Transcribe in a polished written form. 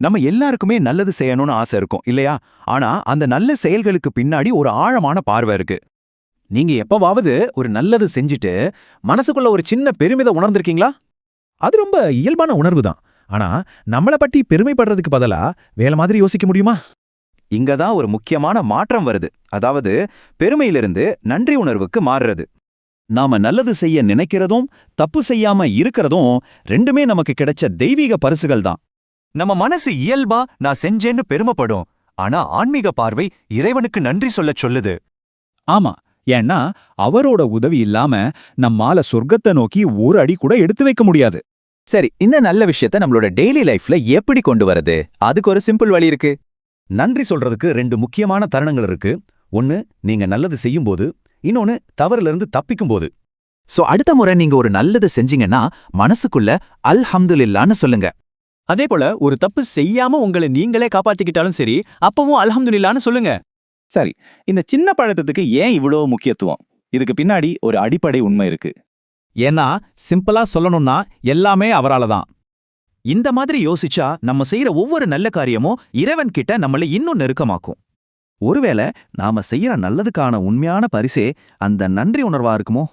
நம்ம எல்லாருக்குமே நல்லது செய்யணும்னு ஆசை இருக்கும் இல்லையா? ஆனா அந்த நல்ல செயல்களுக்கு பின்னாடி ஒரு ஆழமான பார்வை இருக்கு. நீங்க எப்பவாவது ஒரு நல்லது செஞ்சுட்டு மனசுக்குள்ள ஒரு சின்ன பெருமிதம் உணர்ந்திருக்கீங்களா? அது ரொம்ப இயல்பான உணர்வு தான். ஆனா நம்மள பத்தி பெருமைப்படுறதுக்கு பதிலா வேற மாதிரி யோசிக்க முடியுமா? இங்க தான் ஒரு முக்கியமான மாற்றம் வருது. அதாவது பெருமையிலிருந்து நன்றி உணர்வுக்கு மாறுறது. நாம நல்லது செய்ய நினைக்கிறதும் தப்பு செய்யாம இருக்கிறதும் ரெண்டுமே நமக்கு கிடைச்ச தெய்வீக பரிசுகள் தான். நம்ம மனசு இயல்பா நான் செஞ்சேன்னு பெருமைப்படும். ஆனா ஆன்மீக பார்வை இறைவனுக்கு நன்றி சொல்லச் சொல்லுது. ஆமா, ஏன்னா அவரோட உதவி இல்லாம நம்மால சொர்க்கத்தை நோக்கி ஒரு அடி கூட எடுத்து வைக்க முடியாது. சரி, இந்த நல்ல விஷயத்த நம்மளோட டெய்லி லைஃப்ல எப்படி கொண்டு வரது? அதுக்கு ஒரு சிம்பிள் வழி இருக்கு. நன்றி சொல்றதுக்கு ரெண்டு முக்கியமான தருணங்கள் இருக்கு. ஒன்னு நீங்க நல்லது செய்யும்போது, இன்னொன்னு தவறிலிருந்து தப்பிக்கும்போது. அடுத்த முறை நீங்க ஒரு நல்லது செஞ்சீங்கன்னா மனசுக்குள்ள அல்ஹம்துலில்லான்னு சொல்லுங்க. அதே போல ஒரு தப்பு செய்யாம உங்களை நீங்களே காப்பாத்திக்கிட்டாலும் சரி, அப்பவும் அல்ஹம்துலில்லான்னு சொல்லுங்க. சரி, இந்த சின்ன பழக்கத்துக்கு ஏன் இவ்வளோ முக்கியத்துவம்? இதுக்கு பின்னாடி ஒரு அடிப்படை உண்மை இருக்கு. ஏன்னா சிம்பிளா சொல்லணும்னா எல்லாமே அவரால தான். இந்த மாதிரி யோசிச்சா நம்ம செய்யற ஒவ்வொரு நல்ல காரியமும் இறைவன் கிட்ட நம்மளை இன்னும் நெருக்கமாக்கும். ஒருவேளை நாம செய்யற நல்லதுக்கான உண்மையான பரிசே அந்த நன்றி உணர்வா இருக்குமோ?